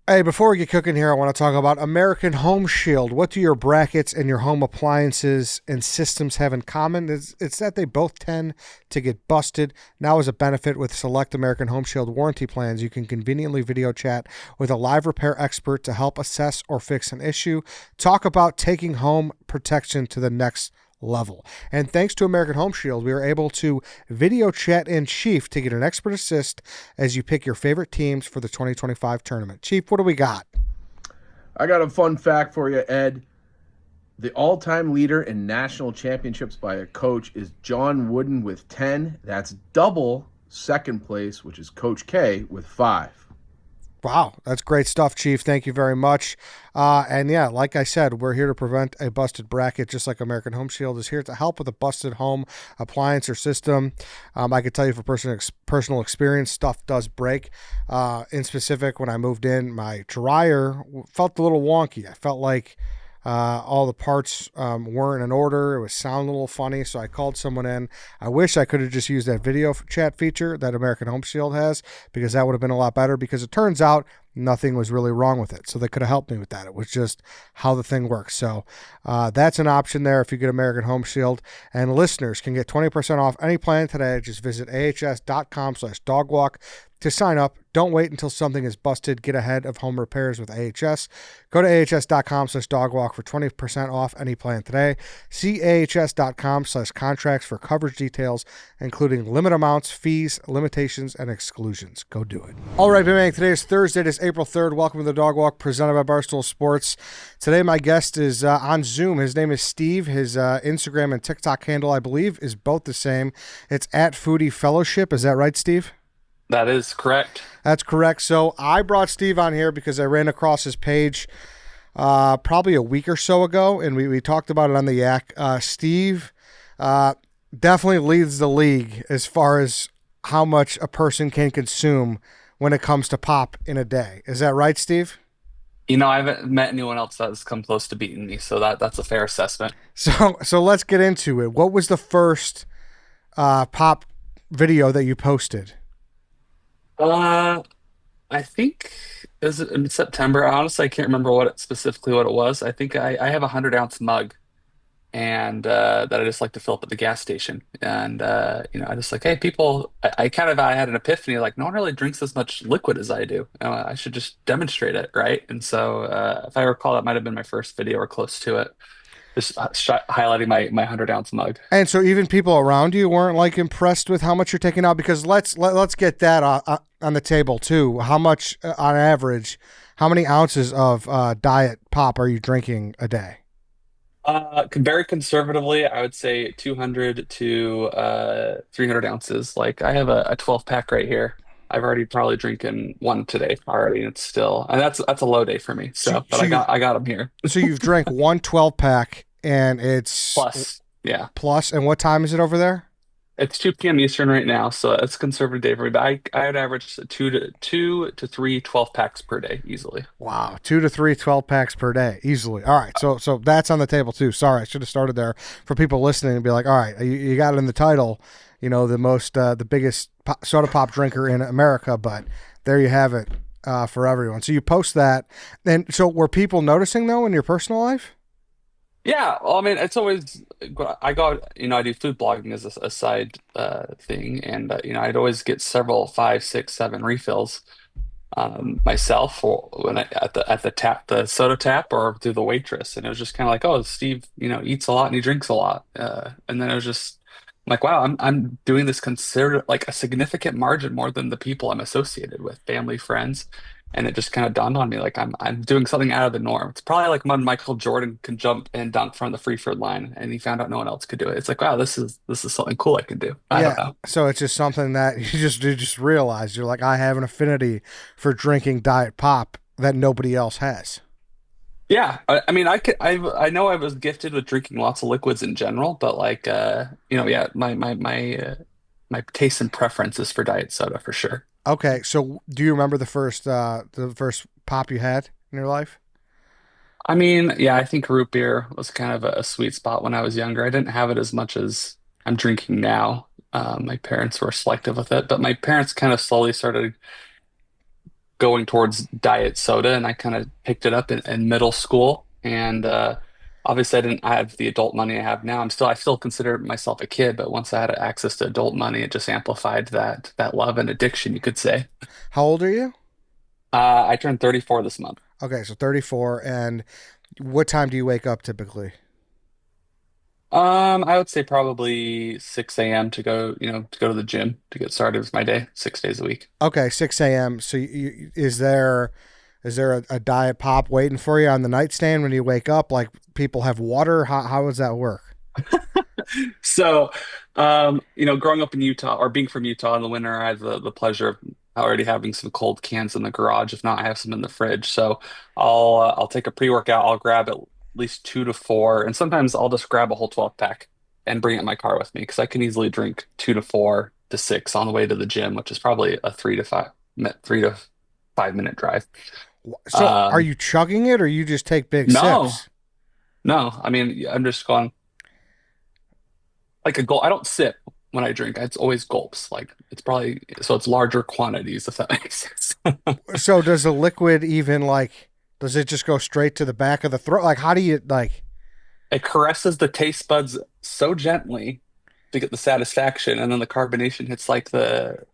Hey, before we get cooking here, I want to talk about American Home Shield. What do your brackets and your home appliances and systems have in common? It's that they both tend to get busted. Now, as a benefit with select American Home Shield warranty plans, you can conveniently video chat with a live repair expert to help assess or fix an issue. Talk about taking home protection to the next level. And thanks to American Home Shield, we are able to video chat in Chief to get an expert assist as you pick your favorite teams for the 2025 tournament. Chief, what do we got? I got a fun fact for you, Ed. The all-time leader in national championships by a coach is John Wooden with 10. That's double second place, which is Coach K with 5. Wow, that's great stuff, Chief. Thank you very much. And yeah, like I said, we're here to prevent a busted bracket, just like American Home Shield is here to help with a busted home appliance or system. I can tell you from personal experience, stuff does break. In specific, when I moved in, my dryer felt a little wonky. I felt like all the parts weren't in order. It was sounding a little funny, so I called someone in. I wish I could have just used that video chat feature that American Home Shield has, because that would have been a lot better, because it turns out nothing was really wrong with it. So they could have helped me with that. It was just how the thing works. So that's an option there if you get American Home Shield. And listeners can get 20% off any plan today. Just visit ahs.com/dogwalk to sign up. Don't wait until something is busted. Get ahead of home repairs with AHS. Go to ahs.com/dogwalk for 20% off any plan today. See ahs.com/contracts for coverage details, including limit amounts, fees, limitations, and exclusions. Go do it. All right, man. Today is Thursday. It is April 3rd. Welcome to the Dog Walk presented by Barstool Sports. Today, my guest is on Zoom. His name is Steve. His Instagram and TikTok handle, I believe, is both the same. It's at Foodie Fellowship. Is that right, Steve? That is correct. That's correct. So I brought Steve on here because I ran across his page probably a week or so ago, and we talked about it on the Yak. Steve definitely leads the league as far as how much a person can consume when it comes to pop in a day. Is that right, Steve? I haven't met anyone else that's come close to beating me, so that's a fair assessment. So let's get into it. What was the first pop video that you posted? Uh, I think it was in September. Honestly, I can't remember specifically what it was. I think I have a 100-ounce mug, and that I just like to fill up at the gas station. And I just like, hey, people. I had an epiphany, like no one really drinks as much liquid as I do. I should just demonstrate it, right? And so, if I recall, that might have been my first video or close to it. Just highlighting my 100-ounce mug. And so even people around you weren't like impressed with how much you're taking out, because let's get that on the table too. How much on average? How many ounces of diet pop are you drinking a day? Very conservatively, I would say 200 to 300 ounces. Like I have a 12 pack right here. I've already probably drinking one today already. And it's still, and that's a low day for me. So, So, but so you I got them here. so you've drank one 12 pack, and it's Plus, yeah, plus. And what time is it over there? it's 2 p.m. Eastern right now, so it's a conservative day for me. But I'd average two to three 12 packs per day easily. Wow, 2 to 3 12 packs per day, easily. All right, so that's on the table too. Sorry, I should have started there for people listening and be like, all right, you got it in the title, the biggest soda pop drinker in America, but there you have it for everyone. So you post that, and so were people noticing though in your personal life? Yeah, well, I mean, it's always I do food blogging as a side thing, and I'd always get several, five, six, seven refills myself, or when at the tap, the soda tap, or through the waitress, and it was just kind of like, oh, Steve, eats a lot and he drinks a lot, and then it was just like, wow, I'm doing this consider like a significant margin more than the people I'm associated with, family, friends. And it just kind of dawned on me, like I'm doing something out of the norm. It's probably like when Michael Jordan could jump and dunk from the free throw line, and he found out no one else could do it. It's like, wow, this is something cool I can do. I don't Yeah, know. so it's just something that you just realize. You're like, I have an affinity for drinking diet pop that nobody else has. Yeah, I mean, I know I was gifted with drinking lots of liquids in general, but like, yeah, my taste and preference is for diet soda for sure. Okay, so do you remember the first pop you had in your life? I mean, yeah, I think root beer was kind of a sweet spot when I was younger. I didn't have it as much as I'm drinking now. My parents were selective with it, but my parents kind of slowly started going towards diet soda, and I kind of picked it up in middle school. And obviously, I didn't have the adult money I have now. I still consider myself a kid, but once I had access to adult money, it just amplified that love and addiction, you could say. How old are you? I turned 34 this month. Okay, so 34. And what time do you wake up typically? I would say probably 6 a.m. to go to the gym to get started with my day, 6 days a week. Okay, 6 a.m. So is there a diet pop waiting for you on the nightstand when you wake up? Like people have water? How does that work? So, growing up in Utah or being from Utah in the winter, I have the pleasure of already having some cold cans in the garage. If not, I have some in the fridge. So I'll take a pre-workout. I'll grab at least 2 to 4, and sometimes I'll just grab a whole 12 pack and bring it in my car with me because I can easily drink 2 to 4 to 6 on the way to the gym, which is probably a 3 to 5 minute drive. So are you chugging it or you just take big No, sips? no. I mean, I'm just going like a gulp. I don't sip when I drink. It's always gulps. Like it's probably so it's larger quantities, if that makes sense. So does the liquid even does it just go straight to the back of the throat? Like how do you It caresses the taste buds so gently to get the satisfaction, and then the carbonation hits like the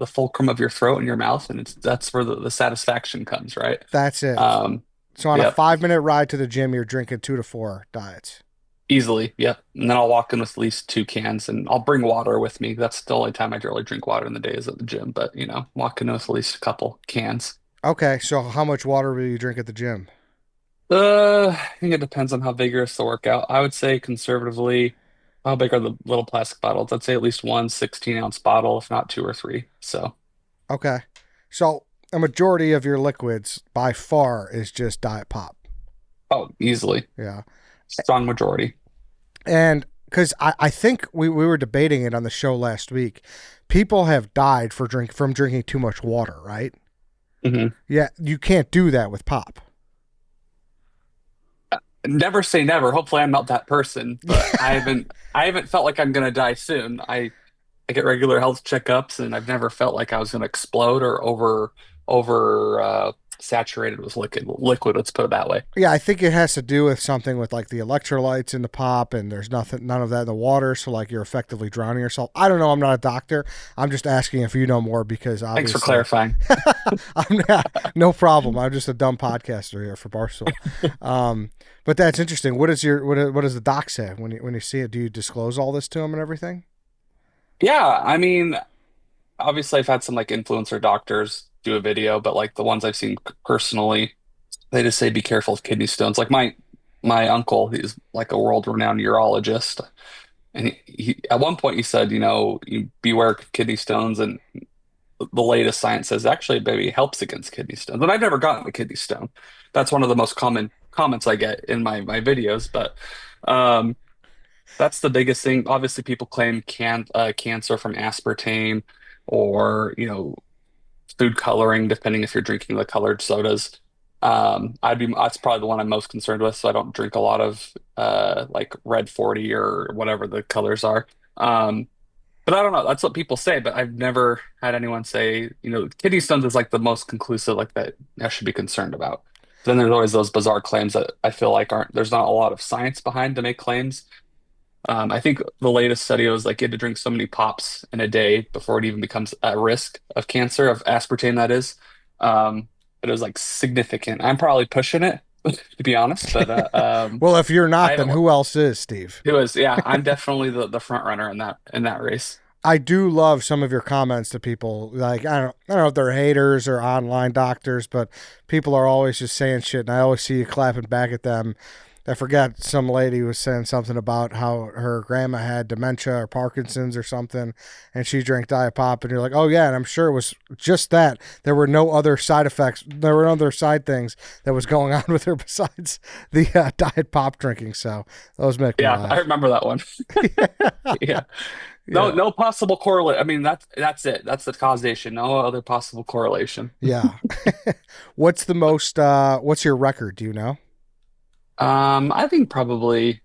fulcrum of your throat and your mouth, and that's where the satisfaction comes, right? that's it? Um, So on a yep, 5 minute ride to the gym, you're drinking 2 to 4 diets. easily, yep. And then I'll walk in with at least 2 cans, and I'll bring water with me. That's the only time I really drink water in the day is at the gym. But walk in with at least a couple cans. Okay, so how much water will you drink at the gym? I think it depends on how vigorous the workout. I would say conservatively, how big are the little plastic bottles? I'd say at least one 16-ounce bottle, if not two or three. So, Okay. So a majority of your liquids by far is just diet pop. oh, easily. Yeah. Strong majority. And because I think we were debating it on the show last week. People have died from drinking too much water, right? Hmm. Yeah, you can't do that with pop. Never say never. Hopefully, I'm not that person, but I haven't felt like I'm gonna die soon. I get regular health checkups, and I've never felt like I was gonna explode or over saturated with liquid. Let's put it that way. Yeah, I think it has to do with something with the electrolytes in the pop, and there's none of that in the water, so you're effectively drowning yourself. I don't know. I'm not a doctor. I'm just asking if you know more because Thanks for obviously, clarifying. I'm not, no problem. I'm just a dumb podcaster here for Barstool. But that's interesting. What does the doc say when you see it? Do you disclose all this to him and everything? Yeah, I mean, obviously I've had some like influencer doctors do a video, but like the ones I've seen personally, they just say be careful of kidney stones. Like my uncle, he's like a world-renowned urologist, and he at one point he said, you beware of kidney stones, and the latest science says actually maybe helps against kidney stones. And I've never gotten a kidney stone. That's one of the most common comments I get in my videos, but um that's the biggest thing. Obviously, people claim cancer from aspartame or, food coloring, depending if you're drinking the colored sodas. That's probably the one I'm most concerned with. So I don't drink a lot of like red 40 or whatever the colors are. But I don't know. That's what people say, but I've never had anyone say, kidney stones is like the most conclusive, like that I should be concerned about. Then there's always those bizarre claims that I feel like there's not a lot of science behind to make claims. I think the latest study was like you had to drink so many pops in a day before it even becomes at risk of cancer, of aspartame, that is. But it was like significant. I'm probably pushing it, to be honest. But Well, if you're I not, then haven't. who else is, Steve? It was yeah. I'm definitely the front runner in that race. I do love some of your comments to people. Like I don't know if they're haters or online doctors, but people are always just saying shit, and I always see you clapping back at them. I forgot some lady was saying something about how her grandma had dementia or Parkinson's or something, and she drank Diet Pop, and you're like, oh yeah, and I'm sure it was just that. There were no other side effects. There were no other side things that was going on with her besides the Diet Pop drinking. So those make me Yeah, I laugh. remember that one. Yeah. No, Yeah, no possible correlate. I mean, that's it. That's the causation. No other possible correlation. yeah. What's your record? Do you know? I think probably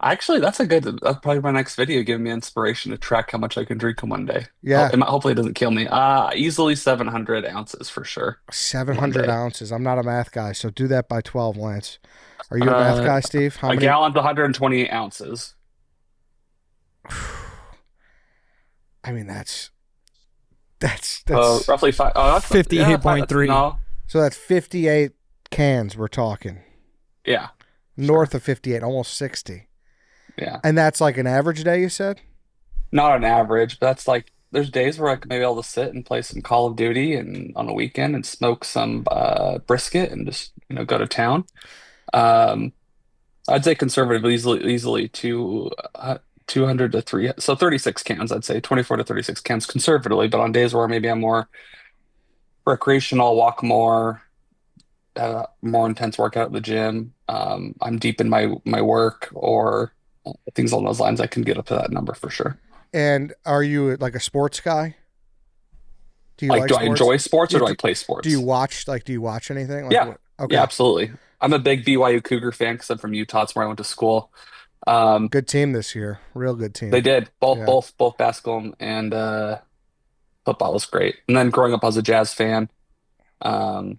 Actually, that's probably my next video, giving me inspiration to track how much I can drink in one day. Oh, Yeah, hopefully it doesn't kill me. Easily 700 ounces for sure. One 700 day. ounces. I'm not a math guy, so do that by 12, Lance. Are you a math Uh, guy, Steve? How a many? gallon's 128 ounces. I mean, that's Roughly five. Oh, yeah, five. No, so that's 58 cans we're talking. yeah, sure. North of 58, almost 60. Yeah. And that's like an average day, you said? Not an average, but that's like there's days where I could maybe able to sit and play some Call of Duty and on a weekend and smoke some brisket and just go to town. Um, I'd say conservatively easily 200 to 3, so 36 cans. I'd say 24 to 36 cans conservatively, but on days where maybe I'm more recreational, walk more, more intense workout at the gym. I'm deep in my work or things along those lines. I can get up to that number for sure. And are you like a sports guy? Do you Like, like do I sports? enjoy sports or Yeah, do I play do you sports? watch anything? Like Yeah, what? yeah, Okay. absolutely. I'm a big BYU Cougar fan because I'm from Utah. It's where I went to school. Um, Good team this year. Real good they team. did Yeah. both basketball and football was great. And then growing up, I was a Jazz fan, um,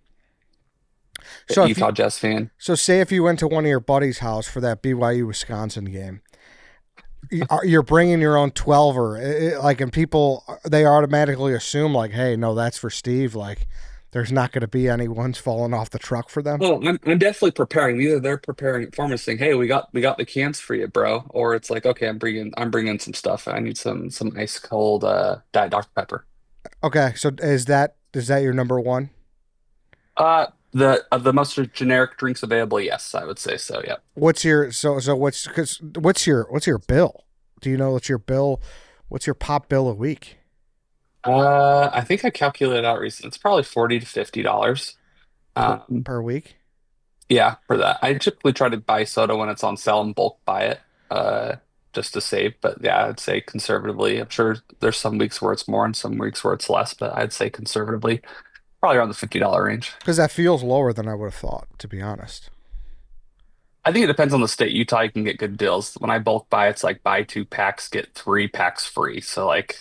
So if you Utah Jazz fan. so say if you went to one of your buddies' house for that BYU Wisconsin game, you're bringing your own 12er, like, and people they automatically assume like, hey, no, that's for Steve. Like, there's not going to be any ones falling off the truck for them. Well, I'm definitely preparing. Either they're preparing it for me, saying, "Hey, we got the cans for you, bro," or it's like, "Okay, I'm bringing some stuff. I need some ice cold Diet Dr. Pepper." Okay, so is that your number one? The most generic drinks available, yes, I would say so. Yeah. What's your what's your bill? Do you know what's your bill? What's your pop bill a week I think I calculated out recently. It's probably $40 to $50. per Um, per week? yeah, for that. I typically try to buy soda when it's on sale and bulk buy it, just to save. But yeah, I'd say conservatively. I'm sure there's some weeks where it's more and some weeks where it's less, but I'd say conservatively, probably around the $50 range. Because that feels lower than I would have thought, to be honest. I think it depends on the state. Utah, you can get good deals. When I bulk buy, it's like buy 2 packs, get 3 packs free. So like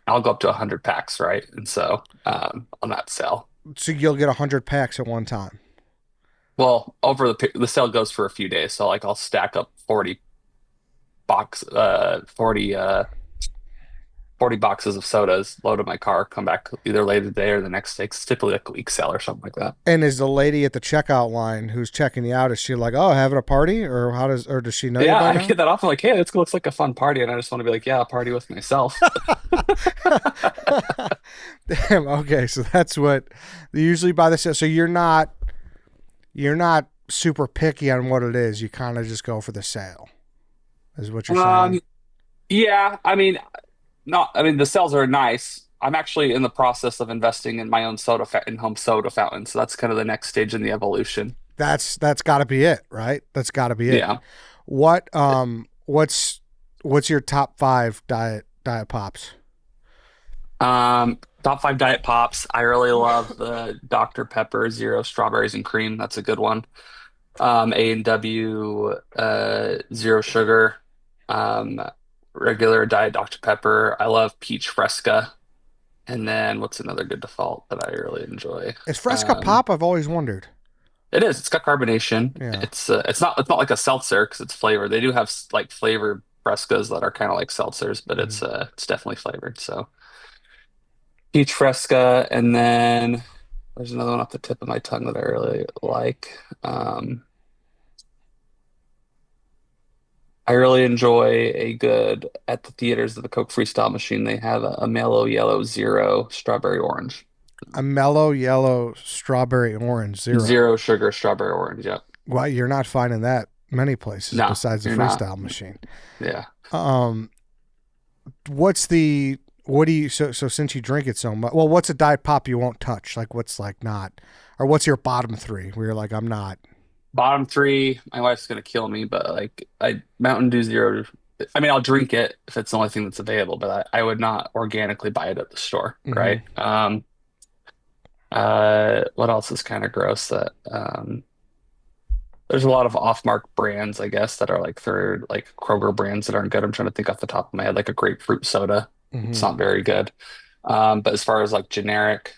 I'll go up to 100 packs, right? And so on that sale. So you'll get 100 packs at one time. Well, over the sale goes for a few days. So like I'll stack up 40 boxes of sodas, load in my car, come back either later today or the next day. 'Cause it's typically like a week sale or something like that. And is the lady at the checkout line who's checking you out, is she like, oh, having a party? Or does she know you Yeah, by I now? get that often. Like, hey, this looks like a fun party, and I just want to be like, yeah, I'll party with myself. Damn, okay, so that's what they usually buy this. So you're not super picky on what it is. You kind of just go for the sale, is what you're saying. Um, yeah, I mean, not. I mean, the sales are nice. I'm actually in the process of investing in my own in-home soda fountain, so that's kind of the next stage in the evolution. That's got to be it, right? That's got to be it. Yeah. What what's your top five diet pops? Top five diet pops. I really love the Dr. Pepper Zero Strawberries and Cream. That's a good one. A&W Zero Sugar. Um, Regular Diet Dr. Pepper. I love Peach Fresca. And then what's another good default that I really enjoy? Is Fresca Um, pop? I've always wondered. it is. It's got carbonation. Yeah. It's not like a seltzer because it's flavored. They do have like flavored Frescas that are kind of like seltzers, but Mhm. it's definitely flavored. So peach Fresca, and then there's another one off the tip of my tongue that I really like. I really enjoy a good at the theaters of the Coke Freestyle machine. They have a mellow yellow zero strawberry orange, A mellow yellow strawberry orange zero. zero sugar strawberry orange. Yep. Well, you're not finding that many places No, besides the you're not. freestyle machine. Yeah. Um, what do you so since you drink it so much? Well, what's a diet pop you won't touch? Like what's like not, or what's your bottom three where you're like I'm not. Bottom three, my wife's gonna kill me, but like I Mountain Dew Zero. I mean, I'll drink it if it's the only thing that's available, but I would not organically buy it at the store, Hmm. right? What else is kind of gross that There's a lot of off-mark brands, I guess, that are like third, like Kroger brands that aren't good. I'm trying to think off the top of my head, like a grapefruit soda. It's Hmm. not very good. But as far as like generic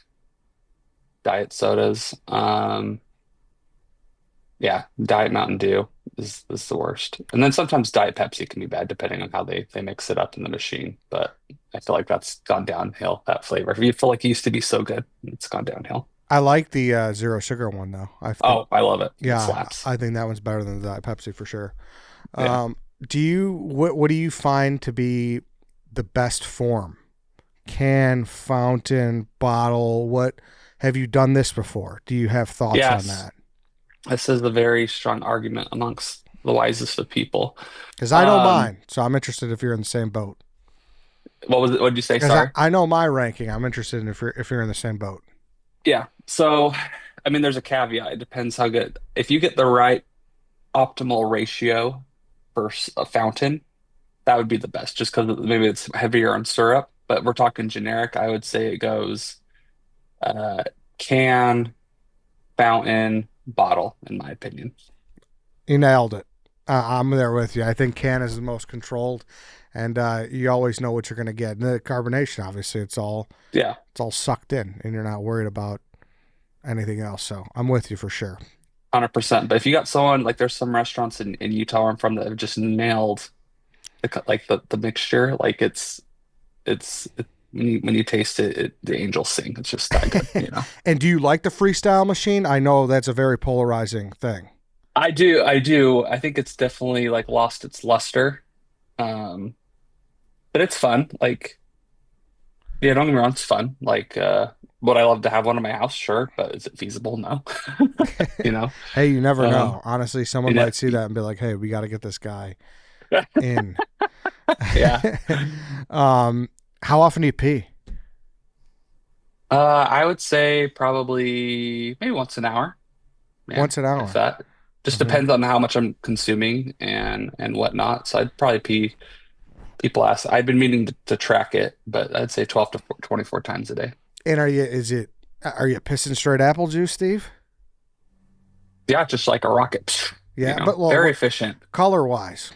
diet sodas, yeah, Diet Mountain Dew is the worst. And then sometimes Diet Pepsi can be bad depending on how they mix it up in the machine. But I feel like that's gone downhill, that flavor. If you feel like it used to be so good, it's gone downhill. I like the zero sugar one though. I think, Oh, I love it. It yeah, slaps. I think that one's better than the Diet Pepsi for sure. Yeah. Do you what do you find to be the best form? Can, fountain, bottle? What have you done this before? Do you have thoughts on Yes. that? This is a very strong argument amongst the wisest of people. Because I know Um, mine, so I'm interested if you're in the same boat. what was it? What did you say? Because Sorry. I know my ranking. I'm interested in if you're in the same boat. Yeah. So, I mean, there's a caveat. It depends how good. If you get the right optimal ratio for a fountain, that would be the best, just because maybe it's heavier on syrup. But we're talking generic. I would say it goes uh, can, fountain, bottle, in my opinion. You nailed it. I'm there with you. I think can is the most controlled, and you always know what you're going to get. And the carbonation, obviously, Yeah, it's all sucked in, and you're not worried about anything else. So I'm with you for sure. 100%. But if you got someone like there's some restaurants in Utah where I'm from that have just nailed like the mixture, like when you taste it, the angels sing. It's just that good, you know. And do you like the freestyle machine? I know that's a very polarizing thing. I do. I think it's definitely like lost its luster. Um, but it's fun. Like, yeah, don't get me wrong, it's fun. Like, would I love to have one in my house? Sure, but is it feasible? No. You know? Hey, you never Um, know. Honestly, you someone know, might see that and be like, "Hey, we got to get this guy in." yeah. How often do you pee? I would say probably maybe once an hour. Yeah, Once an if hour. that. Just Hmm. depends on how much I'm consuming and whatnot. So I'd probably pee. People ask. I've been meaning to track it, but I'd say 12 to 24 times a day. And are you pissing straight apple juice, Steve? Yeah, just like a rocket. Yeah, but well, Very what efficient. color wise?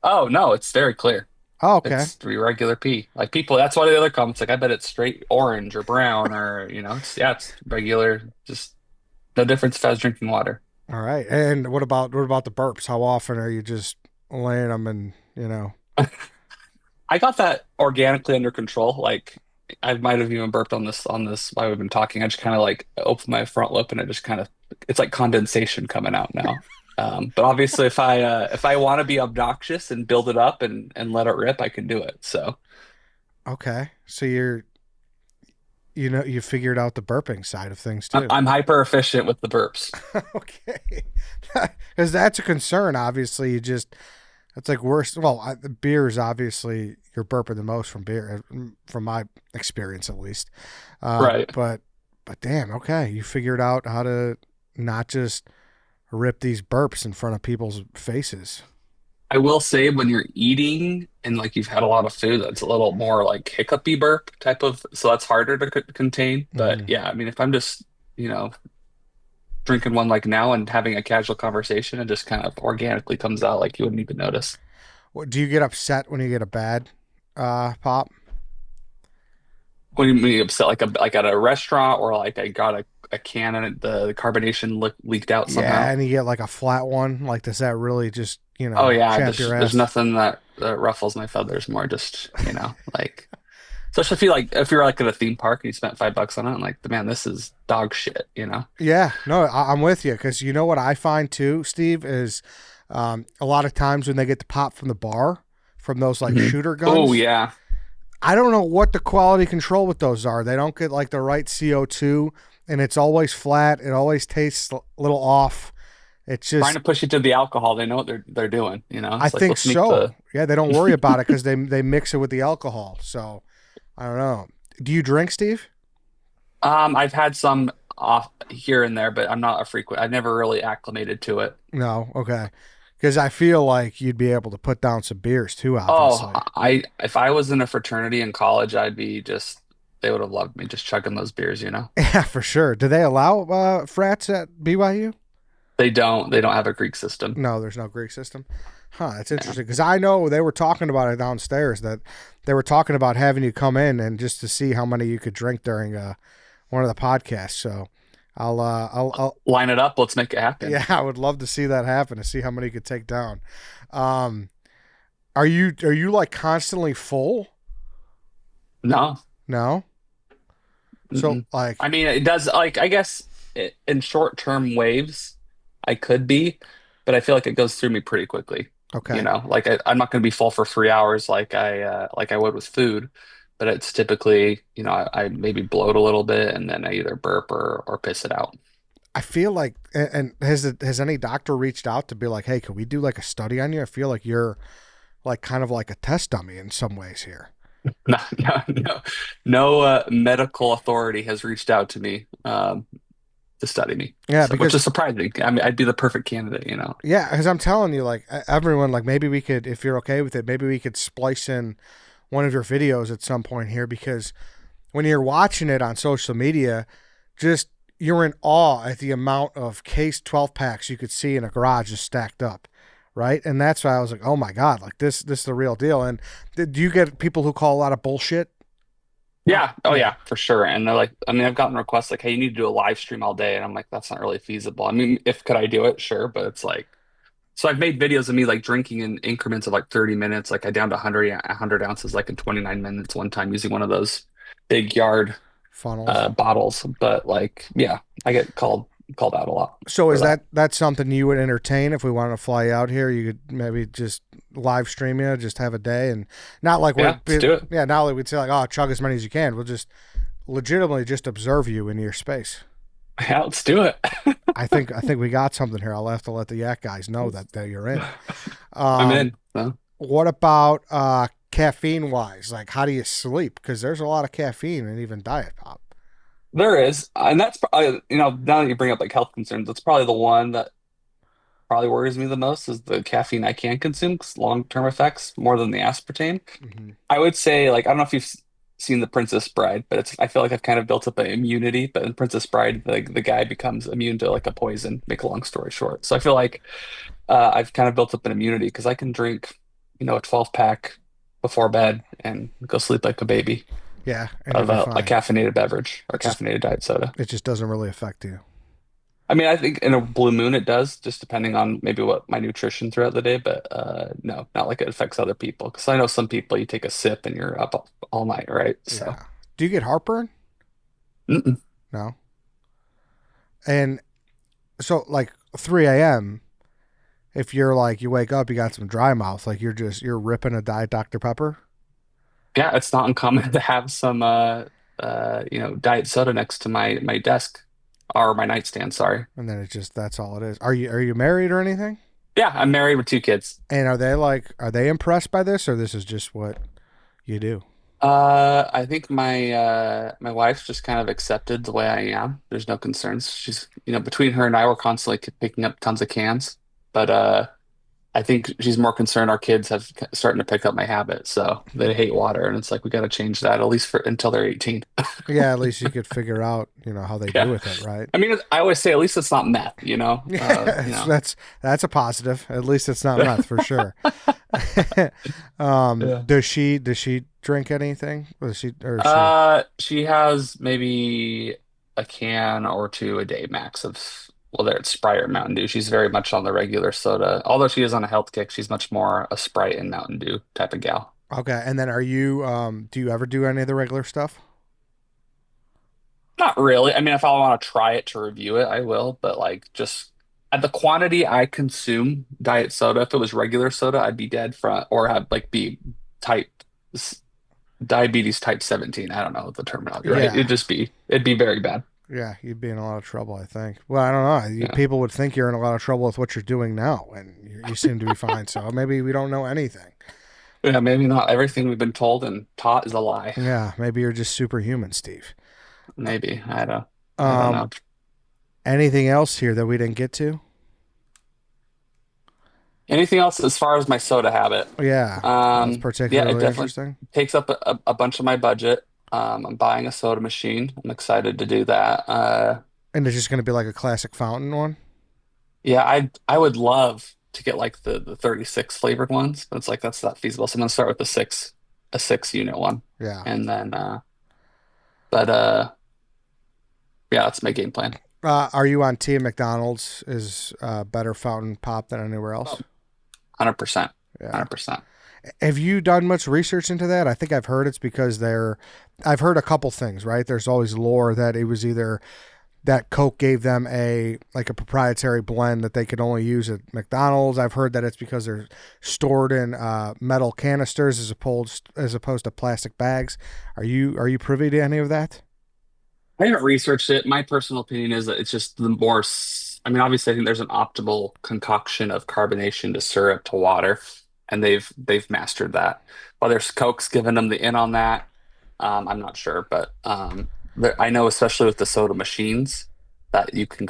Oh no, it's very clear. Oh, okay. It's regular pee. Like people, that's why the other comments like I bet it's straight orange or brown or it's regular. Just no difference if I was drinking water. All right. And what about the burps? How often are you just laying them and I got that organically under control. Like I might have even burped on this while we've been talking. I just kind of like opened my front lip and it just kind of it's like condensation coming out now. But obviously, if I want to be obnoxious and build it up and let it rip, I can do it. So okay. So you figured out the burping side of things I'm, too. I'm hyper efficient with the burps. Okay. Because that's a concern. Obviously, it's like worse. Well, the beer is obviously you're burping the most from beer, from my experience at least. Right. But damn, okay, you figured out how to not just rip these burps in front of people's faces. I will say when you're eating and like you've had a lot of food, that's a little more like hiccupy burp type of, so that's harder to contain. But Hmm. yeah, I mean, if I'm just, you know, drinking one like now and having a casual conversation, it just kind of organically comes out like you wouldn't even notice. What, do you get upset when you get a bad pop? When you upset like at a restaurant or like I got a can and the carbonation leaked out Yeah, somehow. and you get like a flat one. Like, does that really just Oh yeah, champ your there's ass? nothing that ruffles my feathers more. Just like especially if you're like at a theme park and you spent $5 on it, and like man, this is dog shit. Yeah, no, I'm with you because you know what I find too, Steve, is a lot of times when they get the pop from the bar, from those like Hmm. shooter Oh guns, yeah, I don't know what the quality control with those are. They don't get like the right CO2, and it's always flat. It always tastes a little off. It's trying just, to push you to the alcohol. They know what they're doing. I It's like think let's make so. the. Yeah, they don't worry about it because they mix it with the alcohol. So I don't know. Do you drink, Steve? I've had some off here and there, but I'm not a frequent. I've never really acclimated to it. No, okay. Because I feel like you'd be able to put down some beers too, Oh, obviously. I if I was in a fraternity in college, I'd be just they would have loved me just chugging those beers. Yeah, for sure. Do they allow frats at BYU? They don't have a Greek system. No, there's no Greek system. Huh, that's Yeah. interesting because I know they were talking about it downstairs that they were talking about having you come in and just to see how many you could drink during one of the podcasts. So I'll Line it up. Let's make it happen. yeah, I would love to see that happen to see how many you could take down. Um, are you like constantly full? No. No. So Mm-mm. like I mean, it does like I guess in short-term waves, I could be, but I feel like it goes through me pretty quickly. okay. Like I'm not going to be full for 3 hours like I would with food, but it's typically I maybe bloat a little bit and then I either burp or piss it out. I feel like and has any doctor reached out to be like, hey, can we do like a study on you? I feel like you're like kind of like a test dummy in some ways here. No, no, no, no medical authority has reached out to me to study me, Yeah, which because is surprising. I mean, I'd be the perfect candidate. yeah, because I'm telling you, like everyone, like maybe we could, if you're okay with it, maybe we could splice in one of your videos at some point here because when you're watching it on social media, just you're in awe at the amount of case 12 packs you could see in a garage just stacked up, right? And that's why I was like, oh my god, like this is the real deal. And do you get people who call a lot of bullshit? Yeah. Oh, Yeah, yeah, for sure. And they're like, I mean, I've gotten requests like, hey, you need to do a live stream all day. And I'm like, that's not really feasible. I mean, if could I do it? Sure. But it's like, so I've made videos of me like drinking in increments of like 30 minutes. Like I downed 100 ounces like in 29 minutes one time using one of those big yard funnels. bottles. But like, yeah, I get called out a lot So for is that. that's something you would entertain if we wanted to fly out here? You could maybe just live stream you, just have a day, and not like Yeah, let's do it. yeah, not like we'd say like, oh, chug as many as you can. We'll just legitimately just observe you in your space. Yeah, let's do it. I think we got something here. I'll have to let the yak guys know that you're in. I'm Um, in. So. what about caffeine wise? Like, how do you sleep? Because there's a lot of caffeine and even diet pop. There is, and that's probably, now that you bring up like health concerns, that's probably the one that probably worries me the most is the caffeine I can consume 'cause long-term effects more than the aspartame. Hmm. I would say, like, I don't know if you've seen The Princess Bride, but I feel like I've kind of built up an immunity. But in Princess Bride, the guy becomes immune to like a poison, make a long story short. So I feel like I've kind of built up an immunity because I can drink, a 12 pack before bed and go sleep like a baby Yeah, and you'll of be a fine. caffeinated beverage or Just caffeinated diet soda. it just doesn't really affect you. I mean, I think in a blue moon it does, just depending on maybe what my nutrition throughout the day, but no, not like it affects other people. Because I know some people, you take a sip and you're up all night, right? So, Yeah. Do you get heartburn? mm-mm. No. And so like 3 a.m. If you're like you wake up, you got some dry mouth, like you're ripping a diet Dr Pepper, Yeah, it's not uncommon to have some diet soda next to my desk or my nightstand, sorry. and then it's just that's all it is. Are you married or anything? Yeah, I'm married with two kids. And are they impressed by this or this is just what you do? I think my wife's just kind of accepted the way I am. There's no concerns. She's, between her and I, we're constantly picking up tons of cans. But I think she's more concerned our kids have starting to pick up my habit. So they hate water, and it's like we got to change that at least for until they're 18. Yeah, at least you could figure out, how they do Yeah. with it, right? I mean, I always say at least it's not meth. Yeah, that's a positive. At least it's not meth for sure. Yeah. Does she drink anything? Or is she? She has maybe a can or two a day max of, well, there it's Sprite or Mountain Dew. She's very much on the regular soda. Although she is on a health kick, she's much more a Sprite and Mountain Dew type of gal. Okay, and then do you ever do any of the regular stuff? Not really. I mean, if I want to try it to review it, I will. But like, just at the quantity I consume diet soda, if it was regular soda, I'd be dead from or have like be type s- diabetes type 17. I don't know the terminology, right? Yeah. It'd be very bad. Yeah, you'd be in a lot of trouble, I think. Well, I don't know. Yeah. People would think you're in a lot of trouble with what you're doing now, and you seem to be fine. So maybe we don't know anything. Yeah, maybe not everything we've been told and taught is a lie. Yeah, maybe you're just superhuman, Steve. Maybe. I don't Um, know. anything else here that we didn't get to? Anything else as far as my soda habit? Yeah, that's Yeah, it particularly definitely interesting. takes up a bunch of my budget. I'm buying a soda machine. I'm excited to do that. And it's just going to be like a classic fountain one. Yeah, I would love to get like the 36 flavored ones, but it's like that's not feasible. So I'm gonna start with the six a 6 unit one. Yeah. And then but yeah, that's my game plan. Are you on team McDonald's is better fountain pop than anywhere Oh, else? 100%. Yeah. 100%. Have you done much research into that? I think I've heard it's because I've heard a couple things, right? There's always lore that it was either that Coke gave them a proprietary blend that they could only use at McDonald's. I've heard that it's because they're stored in metal canisters as opposed to plastic bags. Are you privy to any of that? I haven't researched it. My personal opinion is that it's just the more, I mean, obviously, I think there's an optimal concoction of carbonation to syrup to water, and they've mastered that. Whether Coke's given them the in on that, I'm not sure, but I know, especially with the soda machines, that you can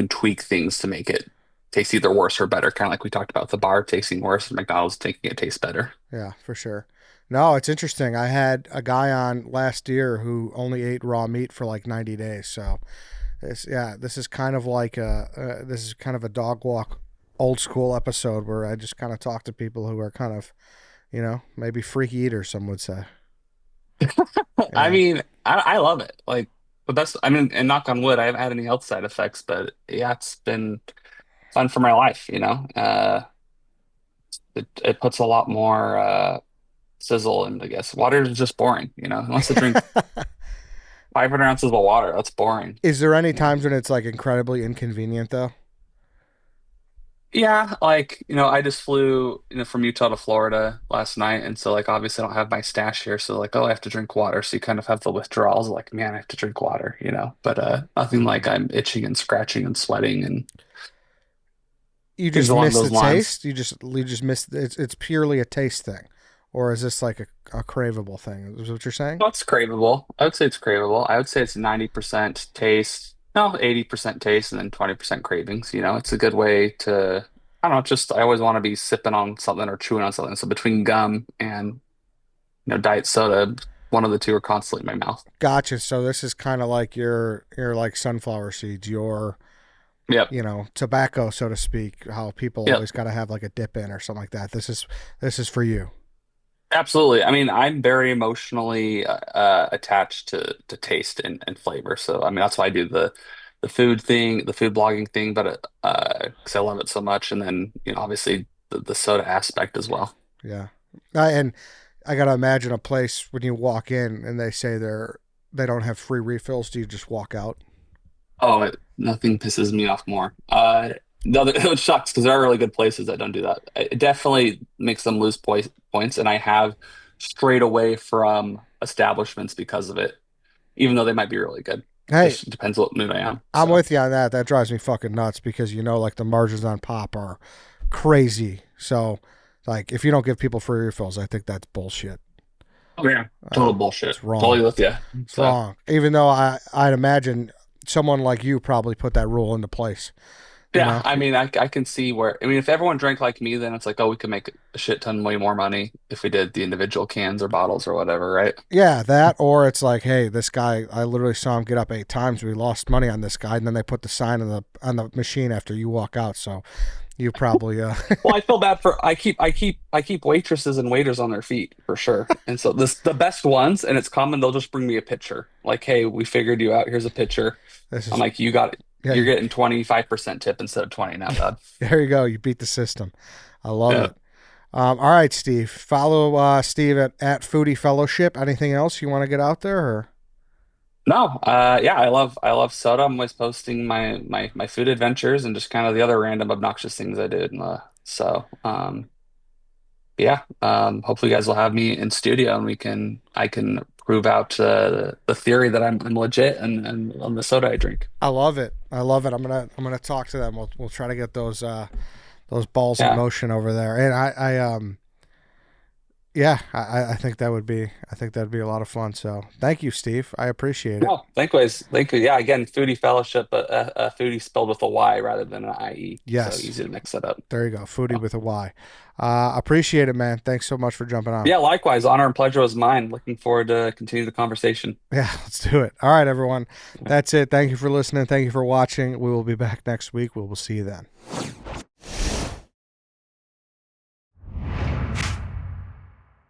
tweak things to make it taste either worse or better. Kind of like we talked about the bar tasting worse and McDonald's making it taste better. Yeah, for sure. No, it's interesting. I had a guy on last year who only ate raw meat for like 90 days. So this is kind of like a dog walk old school episode where I just kind of talk to people who are kind of, maybe freaky eaters, some would say. I Yeah. mean, I love it. Like the best. I mean, and knock on wood, I haven't had any health side effects, but yeah, it's been fun for my life. It puts a lot more sizzle, and I guess water is just boring. Who wants to drink 500 ounces of water? That's boring. Is there any times when it's like incredibly inconvenient though? Yeah, like I just flew from Utah to Florida last night, and so like obviously I don't have my stash here, so like, oh, I have to drink water. So you kind of have the withdrawals, like, man, I have to drink water. But nothing like I'm itching and scratching and sweating and You things just along miss the those lines. taste. You just miss it's purely a taste thing, or is this like a craveable thing? Is what you're saying? Well, it's craveable. I would say it's craveable. I would say it's 90% taste, no, 80% taste, and then 20% cravings. It's a good way to, I don't know, just I always want to be sipping on something or chewing on something. So between gum and, diet soda, one of the two are constantly in my mouth. Gotcha. So this is kind of like your like sunflower seeds, your Yep. tobacco, so to speak. How people Yep. always got to have like a dip in or something like that. This is for you. Absolutely. I mean, I'm very emotionally attached to taste and flavor. So, I mean, that's why I do the food thing, the food blogging thing, but because I love it so much, and then obviously the soda aspect as well. Yeah. And I gotta imagine a place when you walk in and they say they don't have free refills. Do you just walk out? Oh, nothing pisses me off more. The other it sucks because there are really good places that don't do that. It definitely makes them lose points, and I have strayed away from establishments because of it, even though they might be really good. Hey, Just depends what mood I am. I'm So. with you on that. That drives me fucking nuts because like the margins on pop are crazy. So like if you don't give people free refills, I think that's bullshit. Oh yeah, total It's bullshit. wrong. Totally with you. It's So wrong. Even though I'd imagine someone like you probably put that rule into place. You yeah, know? I mean, I can see where. I mean, if everyone drank like me, then it's like, oh, we could make a shit ton way more money if we did the individual cans or bottles or whatever, right? Yeah, that or it's like, hey, this guy, I literally saw him get up 8 times. We lost money on this guy, and then they put the sign on the machine after you walk out. So you probably Well, I feel bad for I keep waitresses and waiters on their feet for sure. And so the best ones, and it's common, they'll just bring me a pitcher. Like, hey, we figured you out. Here's a pitcher. this I'm is like, you got it. yeah. You're getting 25% tip instead of 20 now, bud. There you go. You beat the system. I love Yeah. it. All right, Steve. Follow Steve at Foodie Fellowship. Anything else you want to get out there? Or No, yeah, I love soda. I'm always posting my food adventures and just kind of the other random obnoxious things I did. Yeah, hopefully you guys will have me in studio and I can prove out the theory that I'm legit and on the soda I drink. I love it. I love it. I'm gonna talk to them. We'll try to get those balls in Yeah, motion over there. And Yeah, I think that would be a lot of fun. So thank you, Steve. I appreciate it. No, thank you. Yeah, again, foodie fellowship, but foodie spelled with a Y rather than an IE, so Yes. easy to mix it up. There you go. Foodie So, with a Y. Appreciate it, man. Thanks so much for jumping on. yeah, likewise, honor and pleasure was mine. Looking forward to continue the conversation. Yeah, let's do it. All right, everyone. That's it. Thank you for listening. Thank you for watching. We will be back next week. We will see you then.